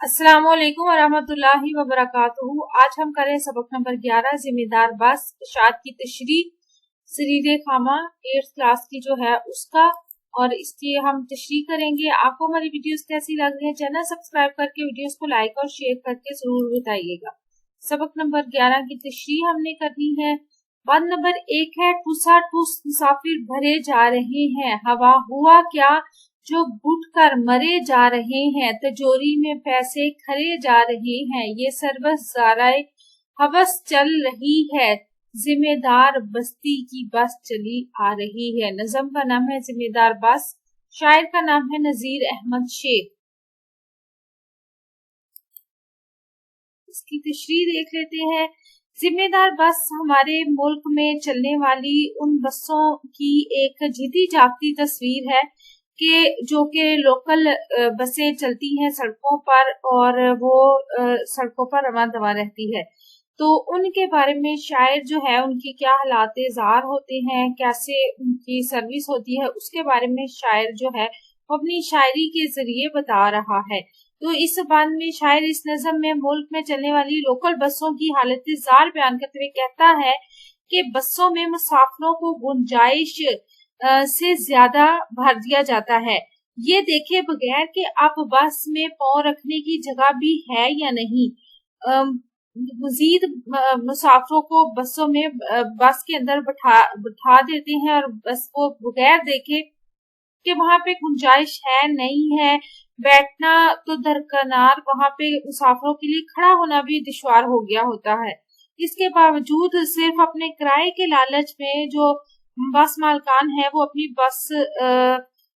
अस्सलाम वालेकुम वरहमतुल्लाहि वबरकातुहू। आज हम करें सबक नंबर 11 जिम्मेदार बस इरशाद की तशरीह सरीरे खामा 8th क्लास की जो है उसका, और इसकी हम तशरीह करेंगे। आपको हमारी वीडियोस कैसी लग रही है, चैनल सब्सक्राइब करके वीडियोस को लाइक और शेयर करके जरूर बताइएगा। सबक नंबर 11 की तशरीह हमने करनी है। बंद नंबर 1 है ठूसा ठूस मुसाफिर भरे जा रहे हैं, हवा हुआ क्या जो घुट कर मरे जा रहे हैं, तिजोरी में पैसे खरे जा रहे हैं, ये सर्वस ज़ाराए हवस चल रही है, जिम्मेदार बस्ती की बस चली आ रही है। नज़म का नाम है जिम्मेदार बस, शायर का नाम है नजीर अहमद शेख। इसकी तशरीह देख लेते हैं। जिम्मेदार बस हमारे मुल्क में चलने वाली उन बसों की एक जीती जागती तस्वीर है कि जो कि लोकल बसें चलती हैं सड़कों पर और वो सड़कों पर रवां दवा रहती है। तो उनके बारे में शायर जो है उनकी क्या हालात ज़ार होते हैं, कैसे उनकी सर्विस होती है, उसके बारे में शायर जो है वो अपनी शायरी के जरिए बता रहा है। तो इस बंद में शायर इस नज़म में मुल्क में चलने वाली लोकल बसों की हालत ज़ार बयान करते हुए कहता है कि बसों में मुसाफिरों को गुंजाइश से ज्यादा भर दिया जाता है। ये देखे बगैर कि आप बस में पाँव रखने की जगह भी है या नहीं। मजीद मुसाफिरों को बसों में बस के अंदर बिठा देते हैं और बस को बगैर देखे कि वहां पे गुंजाइश है नहीं है, बैठना तो दरकनार, वहां पे मुसाफिरों के लिए खड़ा होना भी दुश्वार हो गया होता है। इसके बावजूद सिर्फ अपने किराए के लालच में जो बस मालकान है वो अपनी बस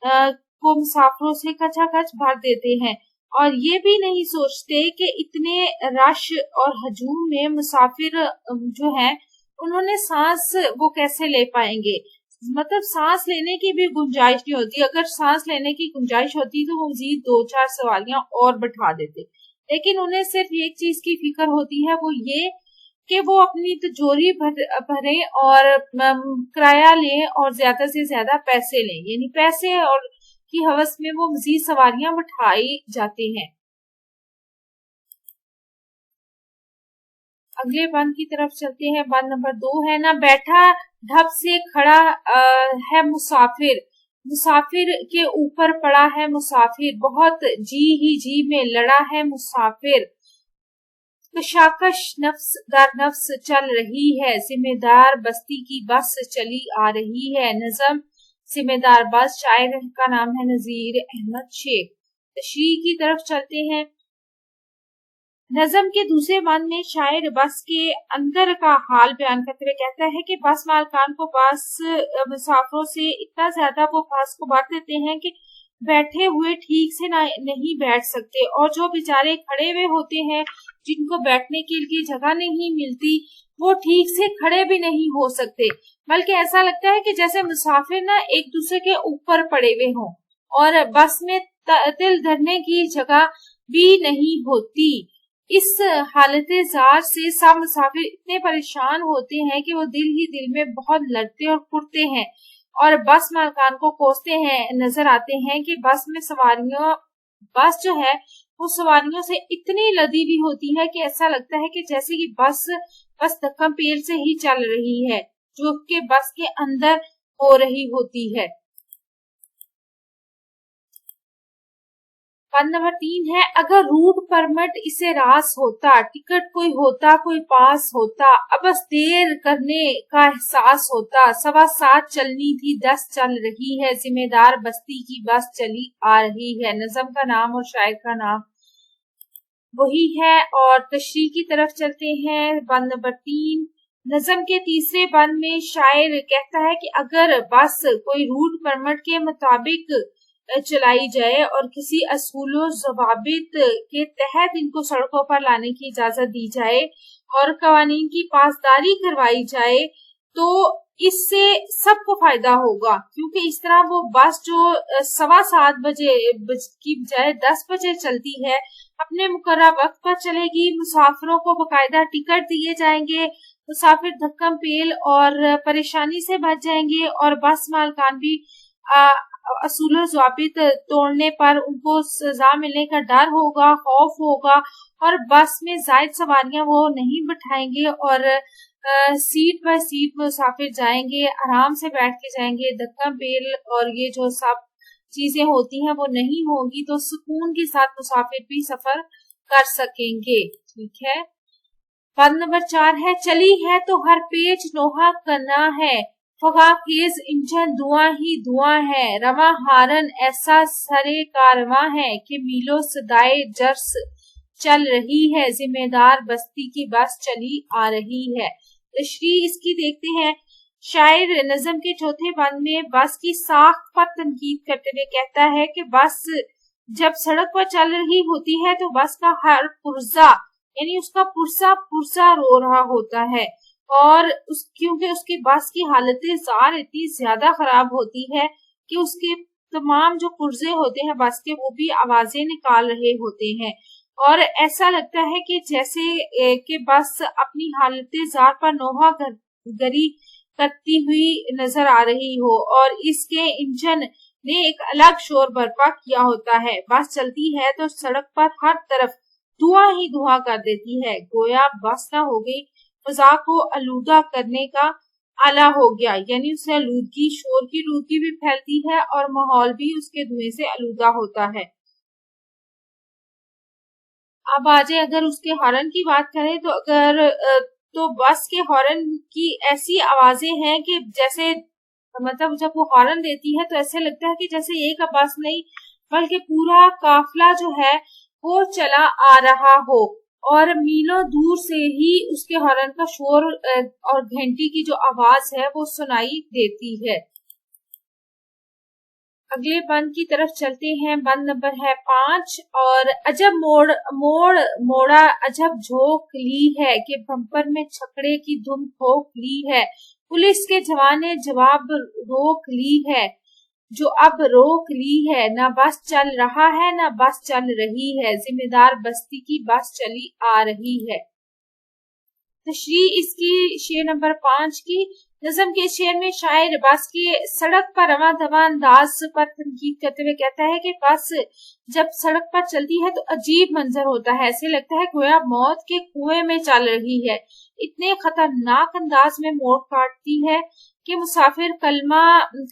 को मुसाफिरों से खचाखच भर देते हैं और ये भी नहीं सोचते कि इतने रश और हजूम में मुसाफिर जो हैं उन्होंने सांस वो कैसे ले पाएंगे। मतलब सांस लेने की भी गुंजाइश नहीं होती। अगर सांस लेने की गुंजाइश होती तो वो मजीद 2-4 सवारियां और बैठा देते, लेकिन उन्हें सिर्फ एक चीज की फिक्र होती है, वो ये कि वो अपनी तिजोरी भरे और किराया लें और ज्यादा से ज्यादा पैसे लें, यानी पैसे और की हवस में वो मजीद सवारियां बिठाई जाते हैं। अगले बंद की तरफ चलते हैं। बंद नंबर 2 है ना बैठा ढप से खड़ा है मुसाफिर, मुसाफिर के ऊपर पड़ा है मुसाफिर, बहुत जी ही जी में लड़ा है मुसाफिर, कशाकश नफ्स दर नफ्स चल रही है, जिम्मेदार बस्ती की बस चली आ रही है। नज़म जिम्मेदार बस, शायर का नाम है नजीर अहमद शेख। तशरीह की तरफ चलते हैं। नज़म के दूसरे बंद में शायर बस के अंदर का हाल बयान करते हुए कहता है कि बस मालकान को बस मुसाफिरों से इतना ज्यादा वो बस को भर देते हैं कि बैठे हुए ठीक से नहीं बैठ सकते, और जो बेचारे खड़े हुए होते हैं जिनको बैठने के लिए जगह नहीं मिलती वो ठीक से खड़े भी नहीं हो सकते, बल्कि ऐसा लगता है कि जैसे मुसाफिर ना एक दूसरे के ऊपर पड़े हुए हों और बस में तिल धरने की जगह भी नहीं होती। इस हालत जार से सब मुसाफिर इतने परेशान होते हैं कि वो दिल ही दिल में बहुत लड़ते और कुटते हैं और बस मालकान को कोसते हैं। नजर आते हैं कि बस जो है वो सवारियों से इतनी लदी हुई होती है कि ऐसा लगता है कि जैसे कि बस धक्कम पेल से ही चल रही है, जो कि बस के अंदर हो रही होती है। बंद नंबर 3 है अगर रूट परमिट इसे रास होता, टिकट कोई होता कोई पास होता, अब बस देर करने का एहसास होता, 7:15 चलनी थी 10 चल रही है, जिम्मेदार बस्ती की बस चली आ रही है। नज़म का नाम और शायर का नाम वही है। और तशरीह की तरफ चलते हैं। बंद नंबर 3 नज़म के तीसरे बंद में शायर कहता है कि अगर बस कोई रूट परमिट के मुताबिक चलाई जाए और किसी असूलों ज़वाबित के तहत इनको सड़कों पर लाने की इजाजत दी जाए और कवानीन की पासदारी करवाई जाए तो इससे सबको फायदा होगा, क्योंकि इस तरह वो बस जो 7:15 बजे की बजाय 10 बजे चलती है अपने मुकर्रर वक्त पर चलेगी, मुसाफिरों को बकायदा टिकट दिए जाएंगे, मुसाफिर धक्कम पेल और परेशानी से बच जाएंगे और बस मालकान भी असूल ज़ाबित तोड़ने पर उनको सजा मिलने का डर होगा, खौफ होगा, और बस में जायद सवारियां वो नहीं बिठाएंगे और सीट बाय सीट मुसाफिर जाएंगे, आराम से बैठ के जाएंगे। धक्का बेल और ये जो सब चीजें होती हैं वो नहीं होगी, तो सुकून के साथ मुसाफिर भी सफर कर सकेंगे। ठीक है। पद नंबर 4 है, चली है तो हर पेच नोहा करना है, फगाखेज इंजन धुआं ही धुआं है, रवा हारन ऐसा सरे कारवां है कि मीलों सदाए जर्स चल रही है, जिम्मेदार बस्ती की बस चली आ रही है। तशरीह इसकी देखते हैं। शायर नज़म के चौथे बंद में बस की साख पर तनकीद करते हुए कहता है कि बस जब सड़क पर चल रही होती है तो बस का हर पुर्जा यानी उसका पुरसा पुरसा रो रहा होता है, और क्योंकि उसकी बस की हालतें जार इतनी ज्यादा खराब होती है कि उसके तमाम जो पुर्जे होते हैं बस के वो भी आवाजें निकाल रहे होते हैं, और ऐसा लगता है कि जैसे कि बस अपनी हालतें जार पर नोहा गरी करती हुई नजर आ रही हो और इसके इंजन ने एक अलग शोर बर्पा किया होता है। बस चलती है तो सड़क पर हर तरफ धुआं ही धुआं कर देती है, गोया बस ना हो गई, फजा को आलूदा करने का आला हो गया, यानी उससे आलूदगी, शोर की आलूदगी भी फैलती है और माहौल भी उसके धुएं से आलूदा होता है। अब आ जाए अगर उसके हॉर्न की बात करें तो तो बस के हॉर्न की ऐसी आवाजें हैं कि जैसे मतलब जब वो हॉर्न देती है तो ऐसे लगता है कि जैसे एक बस नहीं बल्कि पूरा काफिला जो है वो चला आ रहा हो, और मीलों दूर से ही उसके हॉर्न का शोर और घंटी की जो आवाज है वो सुनाई देती है। अगले बंद की तरफ चलते हैं। बंद नंबर है 5, और अजब मोड़ा अजब झोंक ली है कि बम्पर में छकड़े की धुन ठोक ली है, पुलिस के जवान ने जवाब रोक ली है, जो अब रोक ली है, ना बस चल रहा है ना बस चल रही है, जिम्मेदार बस्ती की बस चली आ रही है। तशरीह इसकी शेर नंबर 5 की। नज़म के शेर में शायर बस के सड़क पर रवां दवां अंदाज पर तनकीद करते हुए कहता है कि बस जब सड़क पर चलती है तो अजीब मंजर होता है, ऐसे लगता है गोया मौत के कुएं में चल रही है, इतने खतरनाक अंदाज में मोड़ काटती है कि मुसाफिर कलमा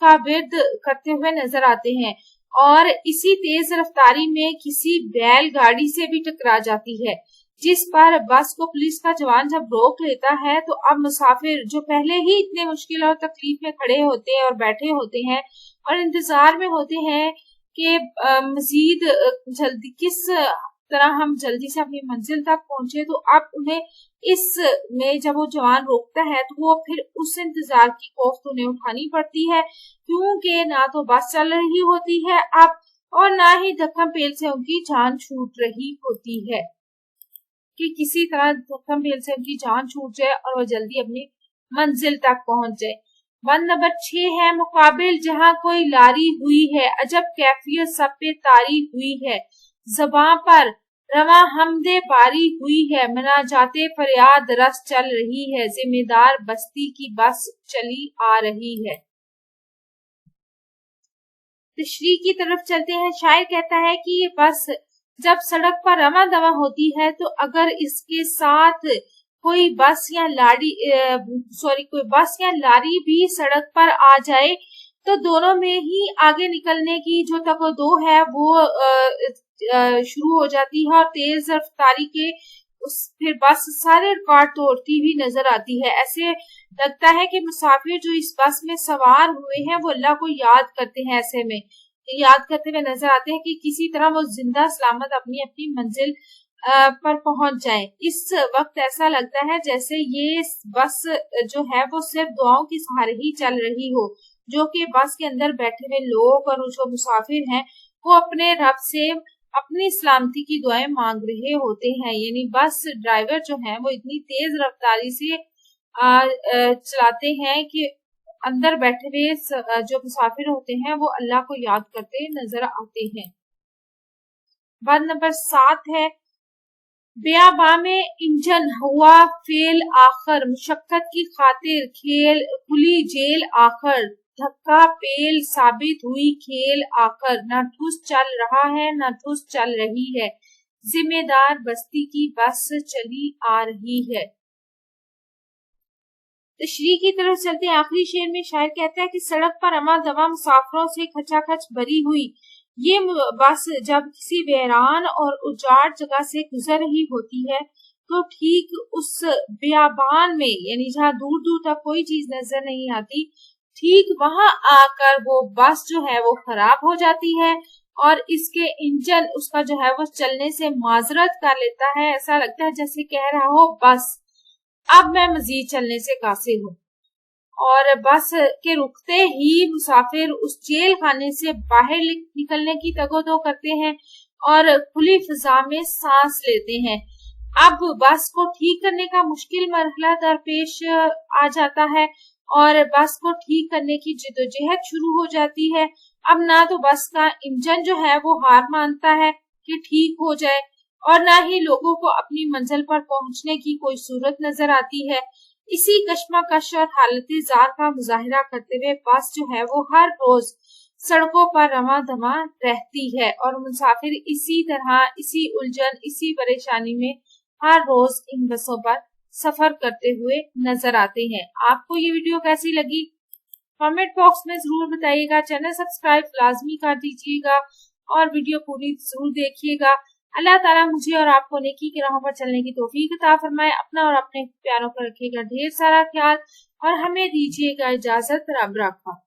का विर्द करते हुए नजर आते हैं, और इसी तेज रफ्तारी में किसी बैलगाड़ी से भी टकरा जाती है, जिस पर बस को पुलिस का जवान जब रोक लेता है तो अब मुसाफिर जो पहले ही इतने मुश्किल और तकलीफ में खड़े होते हैं और बैठे होते हैं और इंतजार में होते हैं कि मजीद जल्दी किस तरह हम जल्दी से अपनी मंजिल तक पहुंचे, तो अब उन्हें इस में जब वो जवान रोकता है तो वो फिर उस इंतजार की कोफ्त उन्हें उठानी पड़ती है, क्योंकि ना तो बस चल रही होती है अब और ना ही धक्का पेल से उनकी जान छूट रही होती है कि किसी तरह धक्का पेल से उनकी जान छूट जाए और वो जल्दी अपनी मंजिल तक पहुंच जाए। बंद नंबर 6 है, मुकाबिल जहां कोई लारी हुई है, अजब कैफियत सब पे तारी हुई है, ज़बां पर रवा हमदे बारी हुई है, मनाजाते फरियाद रस चल रही है, जिम्मेदार बस्ती की बस चली आ रही है। तशरीह की तरफ चलते हैं। शायर कहता है कि ये बस जब सड़क पर रवा दवा होती है तो अगर इसके साथ कोई बस या लारी भी सड़क पर आ जाए तो दोनों में ही आगे निकलने की जो तकदो है वो शुरू हो जाती है और तेज रफ्तारी के फिर बस सारे रिकॉर्ड तोड़ती हुई नजर आती है। ऐसे लगता है कि मुसाफिर जो इस बस में सवार हुए हैं वो अल्लाह को याद करते हैं, ऐसे में याद करते हुए नजर आते हैं कि किसी तरह वो जिंदा सलामत अपनी अपनी मंजिल पर पहुंच जाए। इस वक्त ऐसा लगता है जैसे ये बस जो है वो सिर्फ दुआओं के सहारे ही चल रही हो, जो कि बस के अंदर बैठे हुए लोग और जो मुसाफिर हैं वो अपने रब से अपनी सलामती की दुआएं मांग रहे होते हैं। यानी बस ड्राइवर जो है वो इतनी तेज रफ्तारी से चलाते हैं कि अंदर बैठे हुए जो मुसाफिर होते हैं वो अल्लाह को याद करते नजर आते हैं। बात नंबर 7 है, बेआबा में इंजन हुआ फेल आखिर, मुशक्कत की खातिर खेल खुली जेल आखिर, धक्का पेल साबित हुई खेल आकर, न ठुस चल रहा है न ठुस चल रही है, जिम्मेदार बस्ती की बस चली आ रही है। तशरीह की तरफ चलते हैं। आखिरी शेर में शायर कहता है कि सड़क पर अमा दवा मुसाफिरों से खचाखच भरी हुई ये बस जब किसी वीरान और उजाड़ जगह से गुजर रही होती है तो ठीक उस बियाबान में, यानी जहाँ दूर दूर तक कोई चीज नजर नहीं आती, ठीक वहां आकर वो बस जो है वो खराब हो जाती है और इसके इंजन उसका जो है वो चलने से माजरत कर लेता है। ऐसा लगता है जैसे कह रहा हो बस अब मैं मजीद चलने से कासिर हूँ। और बस के रुकते ही मुसाफिर उस जेल खाने से बाहर निकलने की तगोदो करते हैं और खुली फिजा में सांस लेते हैं। अब बस को ठीक करने का मुश्किल मरहला दरपेश आ जाता है और बस को ठीक करने की जिद्दोजहद शुरू हो जाती है। अब ना तो बस का इंजन जो है वो हार मानता है कि ठीक हो जाए और ना ही लोगों को अपनी मंजिल पर पहुंचने की कोई सूरत नजर आती है। इसी कश्मकश और हालती जार का मुजाहिरा करते हुए बस जो है वो हर रोज सड़कों पर रवा दवा रहती है और मुसाफिर इसी तरह, इसी उलझन, इसी परेशानी में हर रोज इन बसों पर सफर करते हुए नजर आते हैं। आपको ये वीडियो कैसी लगी कमेंट बॉक्स में जरूर बताइएगा। चैनल सब्सक्राइब लाजमी कर दीजिएगा और वीडियो पूरी जरूर देखिएगा। अल्लाह ताला मुझे और आपको नेकी की राहों पर चलने की तौफीक अता फरमाए। अपना और अपने प्यारों पर रखिएगा ढेर सारा ख्याल और हमें दीजिएगा इजाजत। रब रखा।